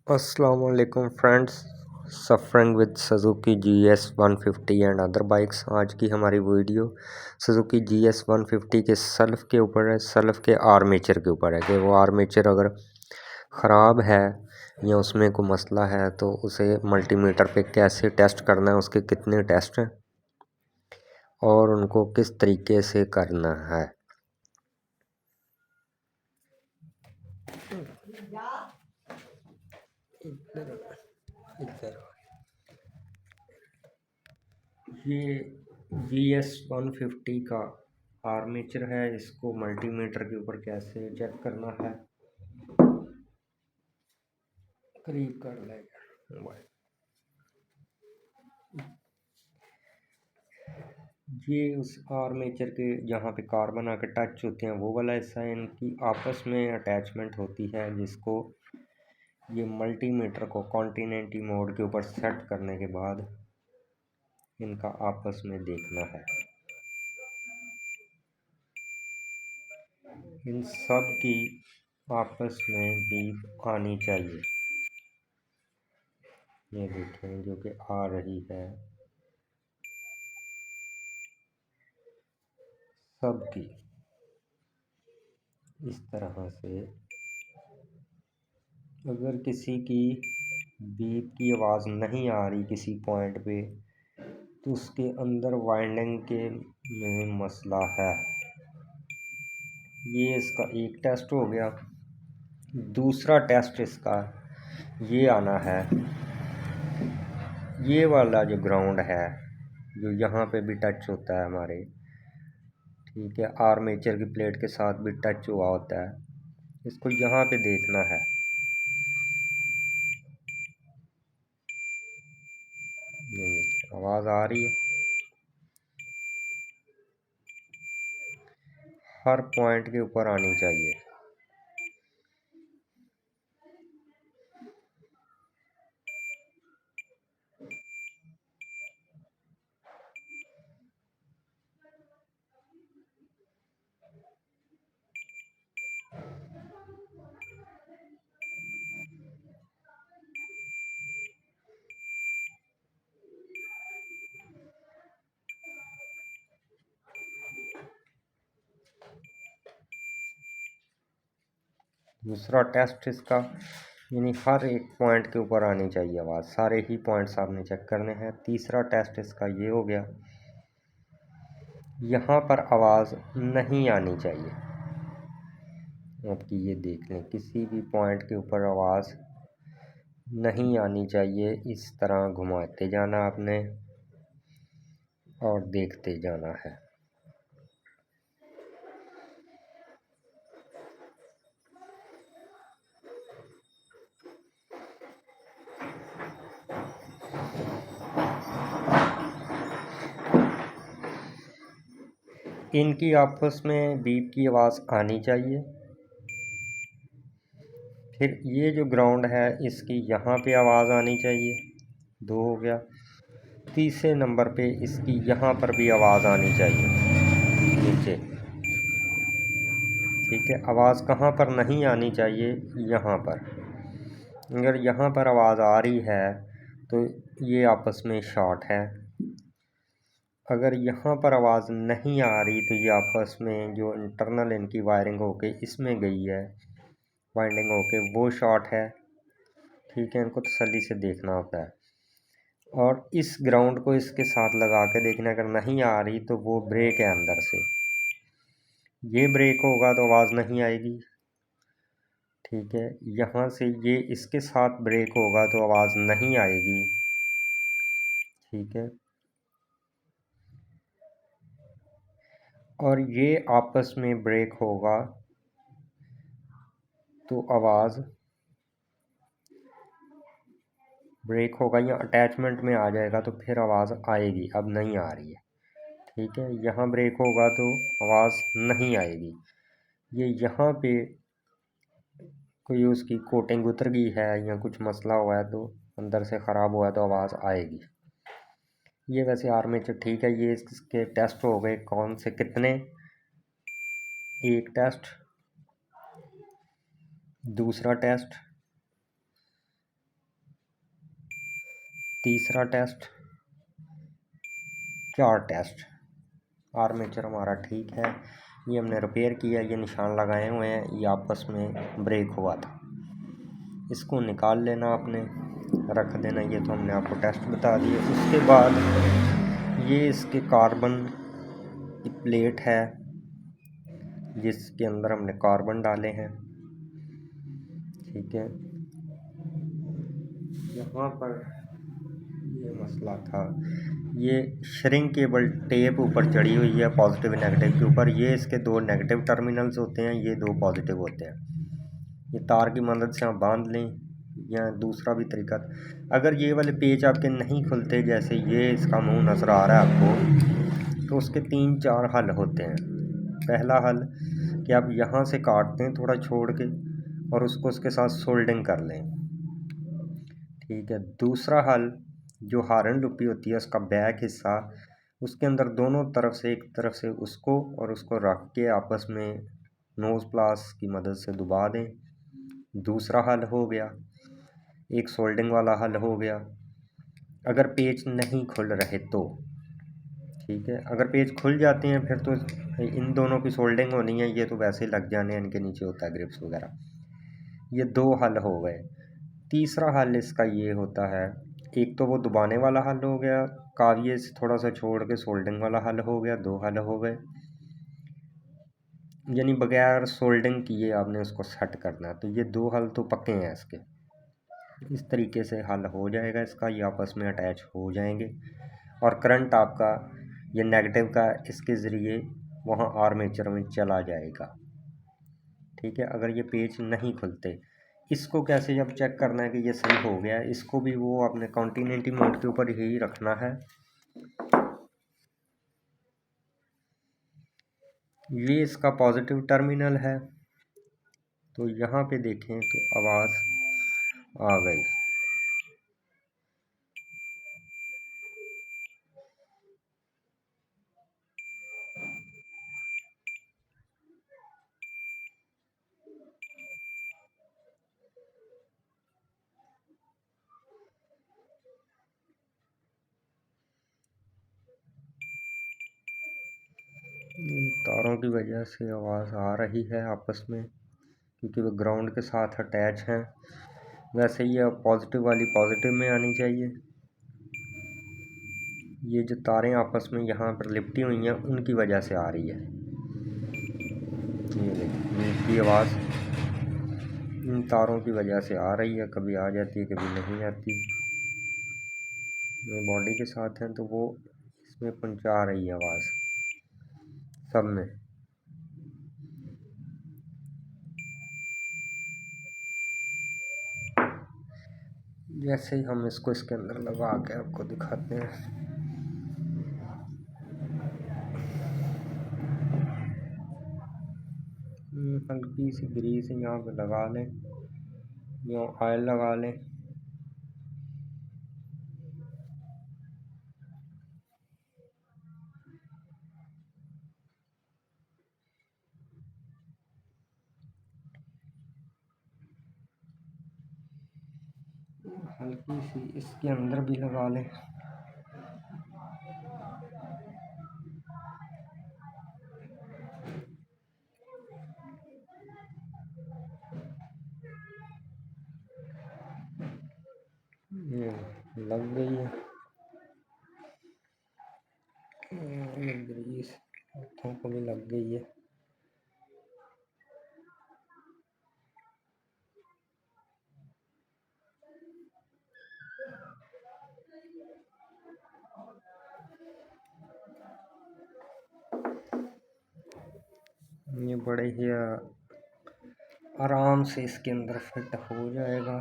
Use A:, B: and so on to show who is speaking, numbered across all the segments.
A: Assalamu alaikum friends, suffering with Suzuki GS 150 and other bikes. आज की हमारी video Suzuki GS 150 के self के ऊपर है, सेल्फ के आर्मेचर के ऊपर है कि वो आर्मेचर अगर ख़राब है या उसमें कोई मसला है तो उसे मल्टीमीटर पे कैसे टेस्ट करना है, उसके कितने टेस्ट हैं और उनको किस तरीके से करना है। ये GS 150 का आर्मेचर है, इसको मल्टीमीटर के ऊपर कैसे चेक करना है। करीब कर लेगा मोबाइल। ये उस आर्मेचर के जहाँ पे कार्बन आके टच होते हैं वो वाला हिस्सा है, इनकी आपस में अटैचमेंट होती है जिसको ये मल्टीमीटर को कॉन्टिनेंटल मोड के ऊपर सेट करने के बाद इनका आपस में देखना है। इन सब की आपस में बीप आनी चाहिए। ये देखें जो कि आ रही है सबकी इस तरह से। अगर किसी की बीप की आवाज़ नहीं आ रही किसी पॉइंट पे तो उसके अंदर वाइंडिंग के में मसला है। ये इसका एक टेस्ट हो गया। दूसरा टेस्ट इसका ये आना है, ये वाला जो ग्राउंड है जो यहाँ पे भी टच होता है हमारे, ठीक है, आर्मेचर की प्लेट के साथ भी टच हुआ होता है, इसको यहाँ पे देखना है। आवाज़ आ रही है, हर पॉइंट के ऊपर आनी चाहिए। दूसरा टेस्ट इसका यानी हर एक पॉइंट के ऊपर आनी चाहिए आवाज़, सारे ही पॉइंट्स आपने चेक करने हैं। तीसरा टेस्ट इसका ये हो गया, यहाँ पर आवाज़ नहीं आनी चाहिए। आपकी ये देख लें, किसी भी पॉइंट के ऊपर आवाज़ नहीं आनी चाहिए। इस तरह घुमाते जाना आपने और देखते जाना है। इनकी आपस में बीप की आवाज़ आनी चाहिए। फिर ये जो ग्राउंड है इसकी यहाँ पे आवाज़ आनी चाहिए, दो हो गया। तीसरे नंबर पे इसकी यहाँ पर भी आवाज़ आनी चाहिए नीचे, ठीक है। आवाज़ कहाँ पर नहीं आनी चाहिए, यहाँ पर। अगर यहाँ पर आवाज़ आ रही है तो ये आपस में शॉर्ट है। अगर यहाँ पर आवाज़ नहीं आ रही तो ये आपस में जो इंटरनल इनकी वायरिंग होके इसमें गई है, वाइंडिंग होके, वो शॉर्ट है, ठीक है। इनको तसल्ली से देखना होता है और इस ग्राउंड को इसके साथ लगा के देखना। अगर नहीं आ रही तो वो ब्रेक है अंदर से, ये ब्रेक होगा तो आवाज़ नहीं आएगी, ठीक है। यहाँ से ये इसके साथ ब्रेक होगा तो आवाज़ नहीं आएगी, ठीक है। और ये आपस में ब्रेक होगा तो आवाज़ ब्रेक होगा या अटैचमेंट में आ जाएगा तो फिर आवाज़ आएगी। अब नहीं आ रही है, ठीक है। यहाँ ब्रेक होगा तो आवाज़ नहीं आएगी। ये यहाँ पे कोई उसकी कोटिंग उतर गई है या कुछ मसला हुआ है तो अंदर से ख़राब हुआ है तो आवाज़ आएगी। ये वैसे आर्मेचर ठीक है। ये इसके टेस्ट हो गए, कौन से कितने, एक टेस्ट, दूसरा टेस्ट, तीसरा टेस्ट, 4 टेस्ट। आर्मेचर हमारा ठीक है, ये हमने रिपेयर किया, ये निशान लगाए हुए हैं, ये आपस में ब्रेक हुआ था। इसको निकाल लेना आपने, रख देना। ये तो हमने आपको टेस्ट बता दिए। उसके बाद ये इसके कार्बन की प्लेट है जिसके अंदर हमने कार्बन डाले हैं, ठीक है। यहाँ पर ये मसला था, ये श्रिंकेबल टेप ऊपर चढ़ी हुई है पॉजिटिव नेगेटिव के ऊपर। ये इसके 2 नेगेटिव टर्मिनल्स होते हैं, ये 2 पॉजिटिव होते हैं। ये तार की मदद से आप बांध लें, या दूसरा भी तरीका, अगर ये वाले पेज आपके नहीं खुलते, जैसे ये इसका मुंह नज़र आ रहा है आपको, तो उसके 3-4 हल होते हैं। पहला हल कि आप यहाँ से काटते हैं थोड़ा छोड़ के और उसको उसके साथ सोल्डिंग कर लें, ठीक है। दूसरा हल, जो हारन लुप्पी होती है उसका बैक हिस्सा, उसके अंदर दोनों तरफ से, एक तरफ से उसको और उसको रख के आपस में नोज़ प्लास की मदद से दबा दें। दूसरा हल हो गया। एक सोल्डिंग वाला हल हो गया, अगर पेच नहीं खुल रहे तो, ठीक है। अगर पेच खुल जाते हैं फिर तो इन दोनों की सोल्डिंग होनी है, ये तो वैसे ही लग जाने हैं, इनके नीचे होता है ग्रिप्स वगैरह। ये 2 हल हो गए। तीसरा हल इसका ये होता है, एक तो वो दबाने वाला हल हो गया, काविये से थोड़ा सा छोड़ के सोल्डिंग वाला हल हो गया, 2 हल हो गए। यानी बगैर सोल्डिंग किए आपने उसको सेट करना है, तो ये 2 हल तो पक्के हैं इसके। इस तरीके से हल हो जाएगा इसका, ये आपस में अटैच हो जाएंगे और करंट आपका ये नेगेटिव का इसके ज़रिए वहाँ आर्मेचर में चला जाएगा, ठीक है। अगर ये पेच नहीं खुलते, इसको कैसे जब चेक करना है कि ये सही हो गया है, इसको भी वो आपने कॉन्टिनेंटी मोड के ऊपर ही रखना है। ये इसका पॉजिटिव टर्मिनल है, तो यहाँ पे देखें तो आवाज़ आ गई। तारों की वजह से आवाज़ आ रही है आपस में, क्योंकि वो ग्राउंड के साथ अटैच हैं। वैसे ये पॉजिटिव वाली पॉजिटिव में आनी चाहिए। ये जो तारें आपस में यहाँ पर लिपटी हुई हैं उनकी वजह से आ रही है। ये देखिए, इसकी आवाज़ इन तारों की वजह से आ रही है, कभी आ जाती है कभी नहीं आती। ये बॉडी के साथ हैं तो वो इसमें पहुँचा रही है आवाज़ सब में। जैसे ही हम इसको इसके अंदर लगा के आपको दिखाते हैं, हल्की सी ग्रीस यहाँ पे लगा लें या ऑयल लगा लें। हल्की सी इसके अंदर भी लगा लें। ये लग गई है, ये ग्रीस हाथों को भी लग गई है। ये बड़े ही आराम से इसके अंदर फिट हो जाएगा।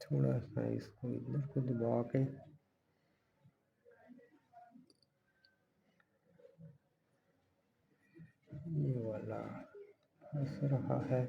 A: थोड़ा सा इसको इधर को दबा के ये वाला फंस रहा है।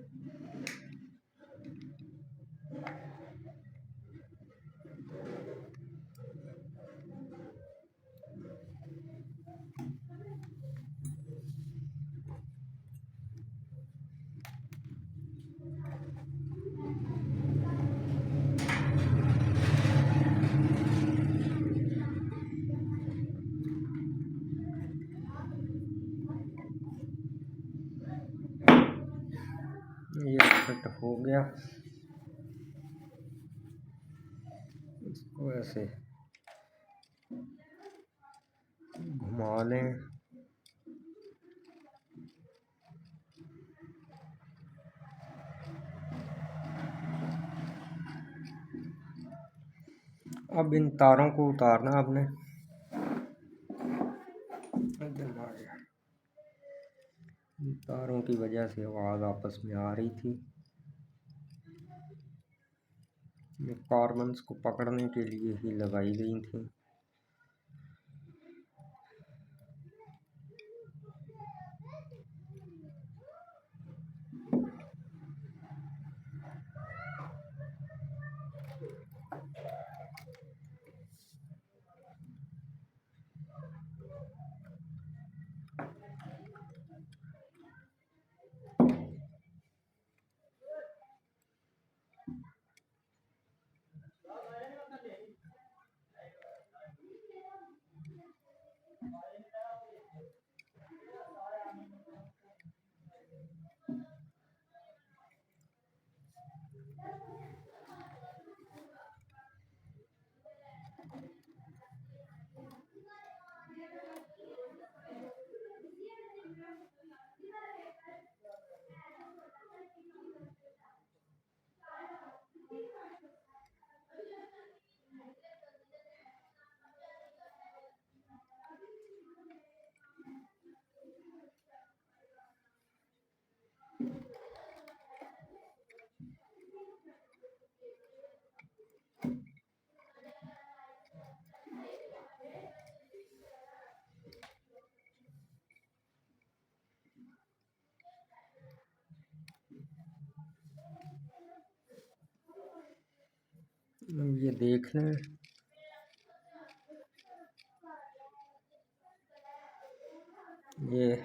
A: ये फिट हो गया, इसको ऐसे घुमा लें। अब इन तारों को उतारना आपने। इन तारों की वजह से आवाज़ आपस में आ रही थी। ये कार्बन्स को पकड़ने के लिए ही लगाई गई थी। ये देख लें, ये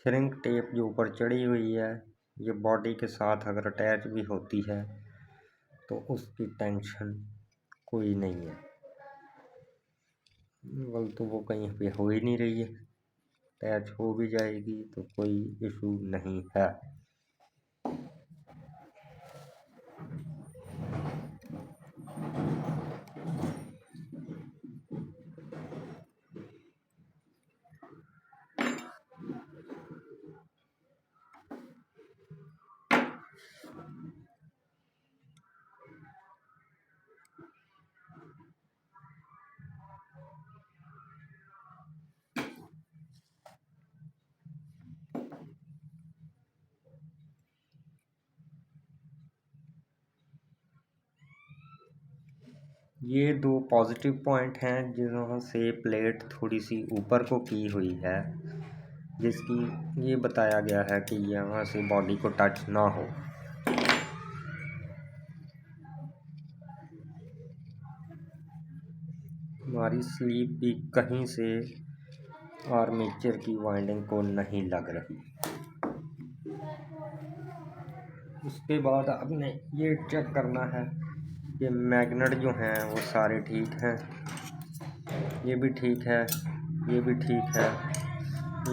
A: श्रिंक टेप जो ऊपर चढ़ी हुई है, ये बॉडी के साथ अगर अटैच भी होती है तो उसकी टेंशन कोई नहीं है। बल तो वो कहीं पे हो ही नहीं रही है, अटैच हो भी जाएगी तो कोई इशू नहीं है। ये दो पॉजिटिव पॉइंट हैं जिन्हों से प्लेट थोड़ी सी ऊपर को की हुई है, जिसकी ये बताया गया है कि यहाँ से बॉडी को टच ना हो। हमारी स्लीप भी कहीं से आर्मेचर की वाइंडिंग को नहीं लग रही। उसके बाद आपने ये चेक करना है कि मैग्नेट जो हैं वो सारे ठीक हैं। ये भी ठीक है, ये भी ठीक है,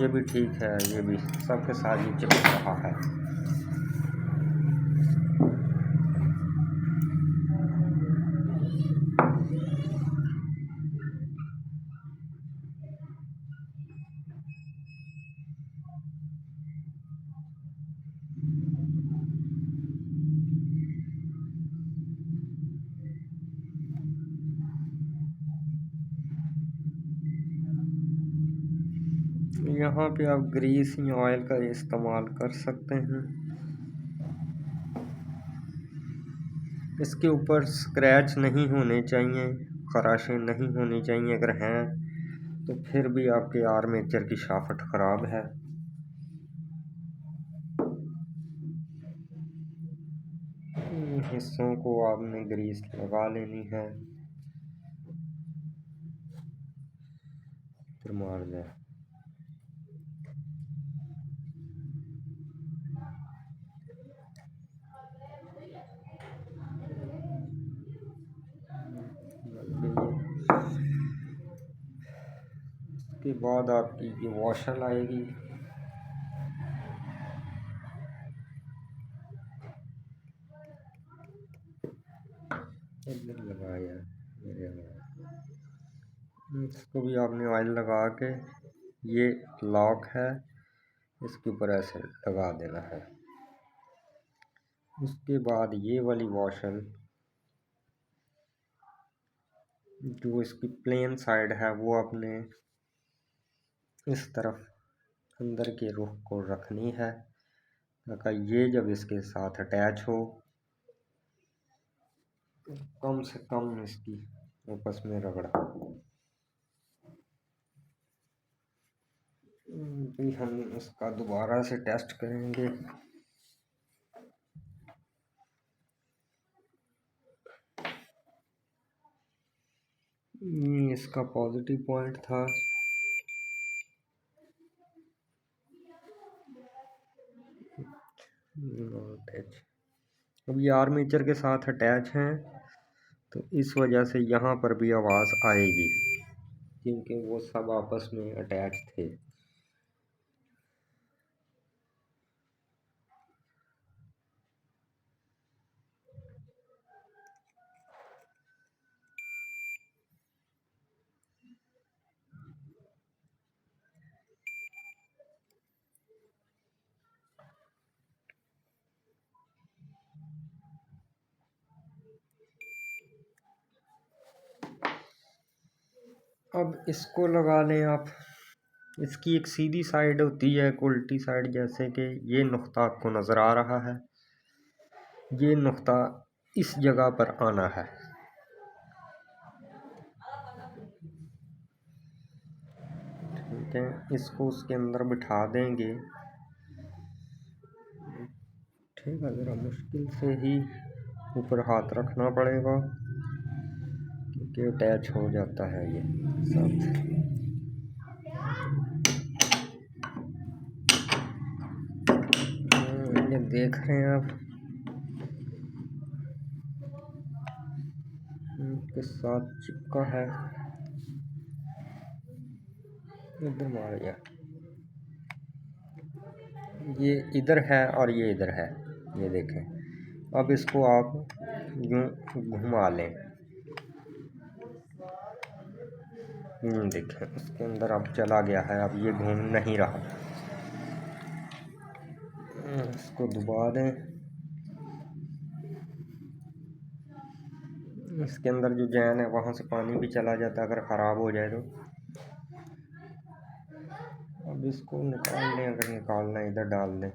A: ये भी ठीक है, ये भी सबके साथ ये चिपक रहा है। यहाँ पे आप ग्रीस या ऑयल का इस्तेमाल कर सकते हैं। इसके ऊपर स्क्रैच नहीं होने चाहिए, खराशें नहीं होनी चाहिए। अगर हैं तो फिर भी आपके आर्मेचर की शाफ्ट ख़राब है। इन हिस्सों को आपने ग्रीस लगा लेनी है, फिर मार दें। उसके बाद आपकी ये वॉशर आएगी। इधर लगाया मेरे इसको भी आपने ऑयल लगा के, ये लॉक है, इसके ऊपर ऐसे लगा देना है। उसके बाद ये वाली वॉशल जो इसकी प्लेन साइड है वो अपने इस तरफ अंदर के रुख को रखनी है, ताकि ये जब इसके साथ अटैच हो कम से कम इसकी आपस में रगड़। भी हम इसका दोबारा से टेस्ट करेंगे। इसका पॉजिटिव पॉइंट था, अब ये आर्मेचर के साथ अटैच हैं तो इस वजह से यहाँ पर भी आवाज़ आएगी, क्योंकि वो सब आपस में अटैच थे। अब इसको लगा लें आप। इसकी एक सीधी साइड होती है, एक उल्टी साइड, जैसे कि ये नुक्ता आपको नज़र आ रहा है, ये नुक्ता इस जगह पर आना है। ठीक है, इसको उसके अंदर बिठा देंगे। ठीक है, ज़रा मुश्किल से ही ऊपर हाथ रखना पड़ेगा क्योंकि अटैच हो जाता है ये साथ। ये देख रहे हैं आप, के साथ चिपका है। इधर मार गया, ये इधर है और ये इधर है, ये देखें। अब इसको आप यूं घुमा लें, देखें उसके अंदर अब चला गया है, अब ये घूम नहीं रहा। इसको दबा दें, इसके अंदर जो जैन है वहाँ से पानी भी चला जाता है अगर ख़राब हो जाए तो। अब इसको निकाल लें, अगर निकालना है इधर डाल दें।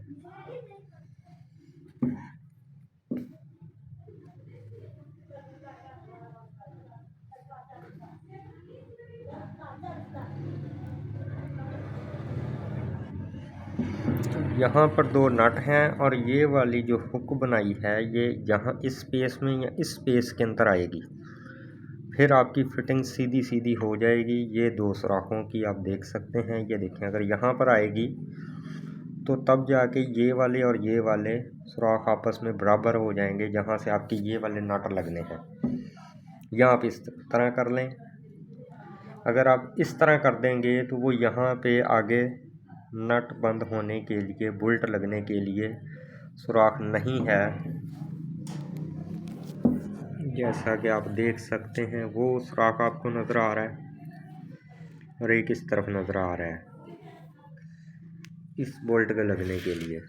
A: यहाँ पर दो नट हैं और ये वाली जो हुक बनाई है ये यहाँ इस स्पेस में या इस स्पेस के अंदर आएगी, फिर आपकी फिटिंग सीधी सीधी हो जाएगी। ये दो सुराखों की आप देख सकते हैं, ये देखें अगर यहाँ पर आएगी तो तब जाके ये वाले और ये वाले सुराख आपस में बराबर हो जाएंगे, जहाँ से आपके ये वाले नट लगने हैं। या आप इस तरह कर लें, अगर आप इस तरह कर देंगे तो वो यहाँ पे आगे नट बंद होने के लिए, बोल्ट लगने के लिए सुराख नहीं है। जैसा कि आप देख सकते हैं वो सुराख आपको नज़र आ रहा है और एक इस तरफ नज़र आ रहा है इस बोल्ट के लगने के लिए।